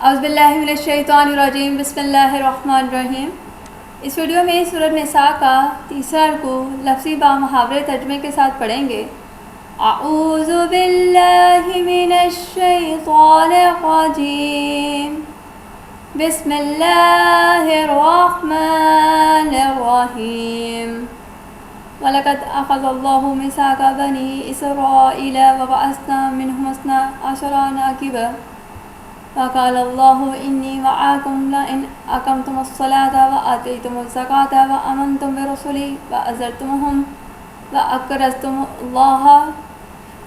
اعوذ باللہ من الشیطان الرجیم، بسم اللہ الرحمن الرحیم۔ اس ویڈیو میں سورۃ نساء کا تیسرا رکوع لفظی بامحاورے ترجمے کے ساتھ پڑھیں گے۔ اعوذ باللہ من الشیطان الرجیم، بسم اللہ الرحمن الرحیم۔ وَلَقَدْ أَخَذَ اللَّهُ مِيثَاقَ بَنِي إِسْرَائِيلَ وَبَعَثْنَا مِنْهُمْ اثْنَيْ عَشَرَ نَاقِبًا وقال الله إني معكم لئن أقمتم الصلاة وآتيتم الزكاة وآمنتم برسلي وأزرتموهم وأقرضتم الله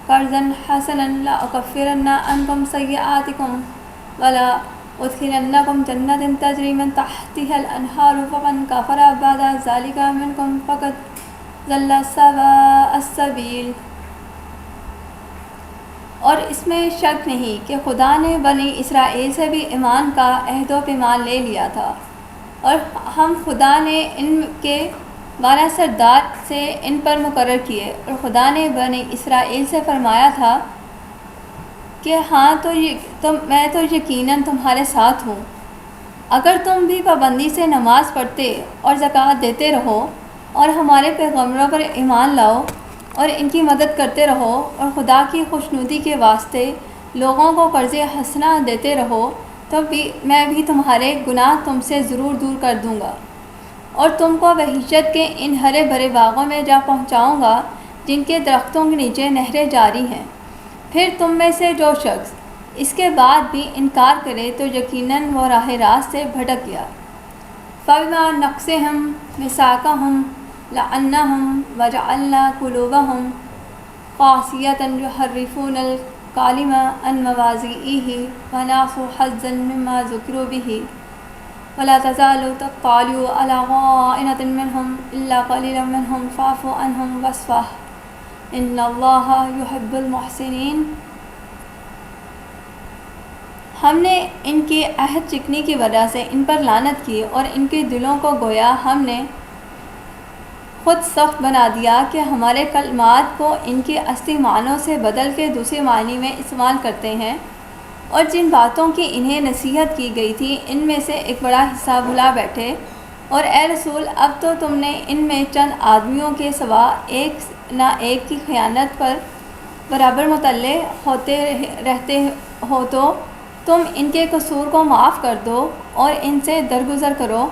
قرضا حسنا لأكفرن عنكم سيئاتكم ولا أدخلنكم جنات تجري من تحتها الأنهار فمن كفر بعد ذلك منكم فقد ضل سواء السبيل۔ اور اس میں شک نہیں کہ خدا نے بنی اسرائیل سے بھی ایمان کا عہد و پیمان لے لیا تھا، اور ہم خدا نے ان کے 12 سردار سے ان پر مقرر کیے، اور خدا نے بنی اسرائیل سے فرمایا تھا کہ ہاں میں تو یقیناً تمہارے ساتھ ہوں، اگر تم بھی پابندی سے نماز پڑھتے اور زکوٰۃ دیتے رہو اور ہمارے پیغمبروں پر ایمان لاؤ اور ان کی مدد کرتے رہو اور خدا کی خوشنودی کے واسطے لوگوں کو قرض حسنہ دیتے رہو، تو میں بھی تمہارے گناہ تم سے ضرور دور کر دوں گا، اور تم کو بہشت کے ان ہرے بھرے باغوں میں جا پہنچاؤں گا جن کے درختوں کے نیچے نہریں جاری ہیں۔ پھر تم میں سے جو شخص اس کے بعد بھی انکار کرے تو یقیناً وہ راہ راست سے بھٹک گیا۔ فَبِمَا نَقْضِهِم مِيثَاقَهُمْ لَعَنَّاهُمْ وَجَعَلْنَا قُلُوبَهُمْ قَاسِيَةً يُحَرِّفُونَ الْكَلِمَ عَن مَّوَاضِعِهِ وَنَسُوا حَظًّا مِّمَّا ذُكِّرُوا بِهِ وَلَا تَزَالُ تَطَّلِعُ عَلَىٰ خَائِنَةٍ مِّنْهُمْ إِلَّا قَلِيلًا مِّنْهُمْ فَاعْفُ عَنْهُمْ وَاصْفَحْ إِنَّ اللَّهَ يُحِبُّ الْمُحْسِنِينَ۔ ہم نے ان کے عہد چکنی کی وجہ سے ان پر لعنت کی اور ان کے دلوں کو گویا ہم نے خود سخت بنا دیا کہ ہمارے کلمات کو ان کے اصلی معنوں سے بدل کے دوسرے معنی میں استعمال کرتے ہیں، اور جن باتوں کی انہیں نصیحت کی گئی تھی ان میں سے ایک بڑا حصہ بھلا بیٹھے۔ اور اے رسول، اب تو تم نے ان میں چند آدمیوں کے سوا ایک نہ ایک کی خیانت پر برابر مطلع ہوتے رہتے ہو، تو تم ان کے قصور کو معاف کر دو اور ان سے درگزر کرو،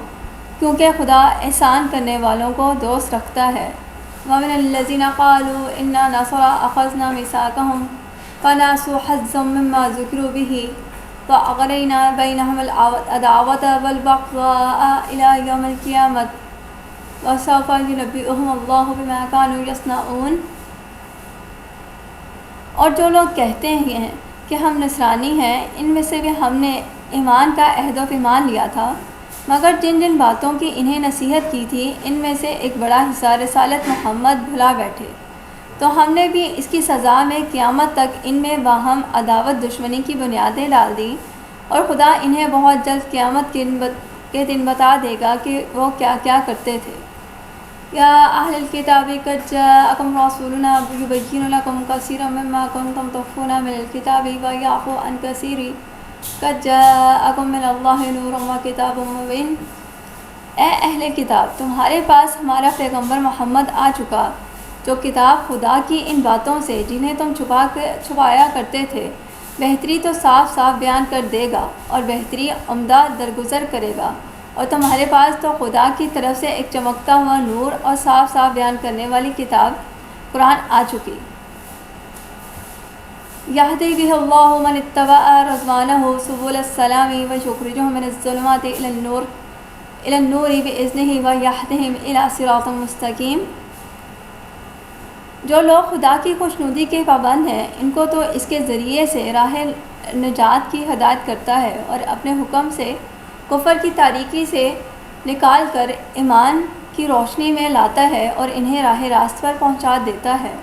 کیونکہ خدا احسان کرنے والوں کو دوست رکھتا ہے۔ وَمِنَ الَّذِينَ قَالُوا إِنَّا نَصَارَىٰ أَخَذْنَا مِيثَاقَهُمْ فَنَسُوا حَظًّا مِّمَّا ذُكِّرُوا بِهِ وَأَغْرَيْنَا بَيْنَهُمُ الْعَدَاوَةَ وَالْبَغْضَاءَ إِلَىٰ يَوْمِ الْقِيَامَةِ وَسَوْفَ يُنَبِّئُهُمُ اللَّهُ بِمَا كَانُوا يَصْنَعُونَ۔ اور جو لوگ کہتے ہیں کہ ہم نصرانی ہیں، ان میں سے بھی ہم نے ایمان کا عہد و پیمان لیا تھا، مگر جن جن باتوں کی انہیں نصیحت کی تھی ان میں سے ایک بڑا حصہ رسالت محمد بھلا بیٹھے، تو ہم نے بھی اس کی سزا میں قیامت تک ان میں باہم عداوت دشمنی کی بنیادیں ڈال دیں، اور خدا انہیں بہت جلد قیامت کے دن بتا دے گا کہ وہ کیا کیا کرتے تھے۔ یا اہل الکتاب قد جاءکم رسولنا یبین لکم کثیرا مما کنتم تخفون من الکتاب ویعفو عن کثیر قد جاءکم من اللہ نور وکتاب مبین۔ اے اہل کتاب، تمہارے پاس ہمارا پیغمبر محمد آ چکا، جو کتاب خدا کی ان باتوں سے جنہیں تم چھپایا کرتے تھے بہتری تو صاف صاف بیان کر دے گا، اور بہتری عمدہ درگزر کرے گا، اور تمہارے پاس تو خدا کی طرف سے ایک چمکتا ہوا نور اور صاف صاف بیان کرنے والی کتاب قرآن آ چکی۔ یہدی بہ اللہ من اتبع رضوانہ سبل السلام ویخرجہم من الظلمات الی النور بإذنہ ویہدیہم الی صراط مستقیم۔ جو لوگ خدا کی خوشنودی کے پابند ہیں، ان کو تو اس کے ذریعے سے راہ نجات کی ہدایت کرتا ہے، اور اپنے حکم سے کفر کی تاریکی سے نکال کر ایمان کی روشنی میں لاتا ہے اور انہیں راہ راست پر پہنچا دیتا ہے۔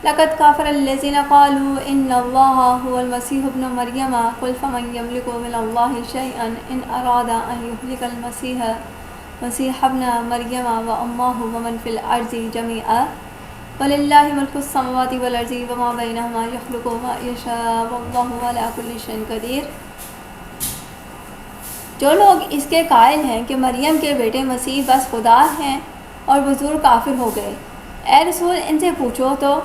لَقَدْ كَفَرَ الَّذِينَ قَالُوا إِنَّ اللَّهَ هُوَ الْمَسِيحُ ابْنُ مَرْيَمَ قُلْ فَمَنْ يَمْلِكُ مِنَ اللَّهِ شَيْئًا إِنْ أَرَادَ أَنْ يُهْلِكَ الْمَسِيحَ ابْنَ مَرْيَمَ وَأُمَّهُ وَمَنْ فِي الْأَرْضِ جَمِيعًا وَلِلَّهِ مُلْكُ السَّمَاوَاتِ وَالْأَرْضِ وَمَا بَيْنَهُمَا يَخْلُقُ مَا يَشَاءُ وَاللَّهُ عَلَىٰ كُلِّ شَيْءٍ قَدِيرٌ۔ جو لوگ اس کے قائل ہیں کہ مریم کے بیٹے مسیح بس خدا ہیں اور بزرگ کافر ہو گئے، اے رسول ان سے پوچھو تو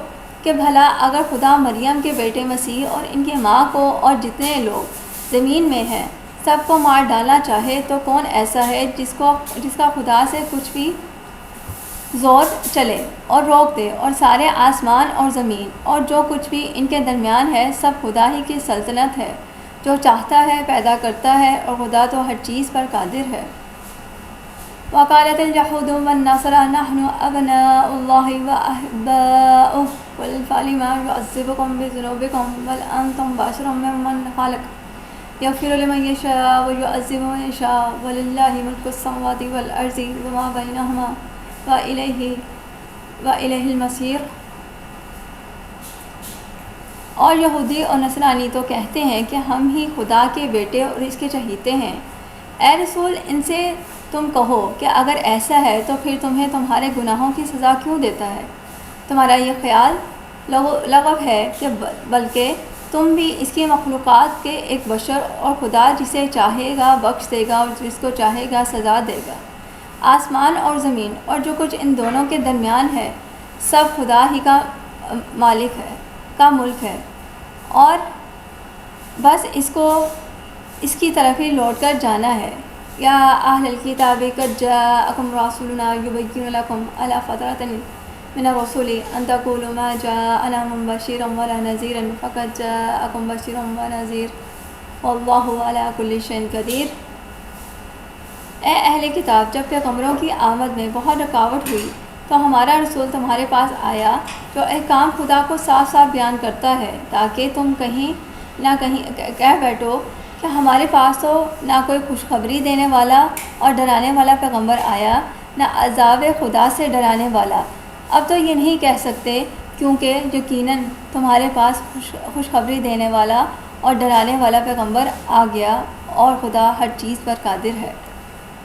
کہ بھلا اگر خدا مریم کے بیٹے مسیح اور ان کی ماں کو اور جتنے لوگ زمین میں ہیں سب کو مار ڈالنا چاہے تو کون ایسا ہے جس کا خدا سے کچھ بھی زور چلے اور روک دے، اور سارے آسمان اور زمین اور جو کچھ بھی ان کے درمیان ہے سب خدا ہی کی سلطنت ہے، جو چاہتا ہے پیدا کرتا ہے، اور خدا تو ہر چیز پر قادر ہے۔ وقالت اليهود والنصارى نحن أبناء الله وأحباؤه قل فلم يعذبكم بذنوبكم بل أنتم بشر ممن خلق يغفر لمن يشاء ويعذب من يشاء ولله ملك السماوات والأرض وما بينهما وإليه المصير۔ اور یہودی اور نصرانی تو کہتے ہیں کہ ہم ہی خدا کے بیٹے اور اس کے چہیتے ہیں۔ اے رسول ان سے تم کہو کہ اگر ایسا ہے تو پھر تمہیں تمہارے گناہوں کی سزا کیوں دیتا ہے؟ تمہارا یہ خیال لغو ہے کہ بلکہ تم بھی اس کی مخلوقات کے ایک بشر، اور خدا جسے چاہے گا بخش دے گا اور جس کو چاہے گا سزا دے گا۔ آسمان اور زمین اور جو کچھ ان دونوں کے درمیان ہے سب خدا ہی کا مالک ہے، کا ملک ہے، اور بس اس کی طرف ہی لوٹ کر جانا ہے۔ یا اہل الکتاب قد جاءکم رسولنا یبین لکم علی فترۃ من الرسل ان تقولوا ما جاءنا مبشرا ولا نذیرا فقد جاءکم بشیر ونذیر واللہ علی کل شیء قدیر۔ اے اہل کتاب، جب پیغمبروں کی آمد میں بہت رکاوٹ ہوئی تو ہمارا رسول تمہارے پاس آیا جو احکام خدا کو صاف صاف بیان کرتا ہے، تاکہ تم کہیں نہ کہیں کہہ بیٹھو کہ ہمارے پاس تو نہ کوئی خوشخبری دینے والا اور ڈرانے والا پیغمبر آیا، نہ عذاب خدا سے ڈرانے والا۔ اب تو یہ نہیں کہہ سکتے کیونکہ یقیناً تمہارے پاس خوشخبری دینے والا اور ڈرانے والا پیغمبر آ گیا، اور خدا ہر چیز پر قادر ہے۔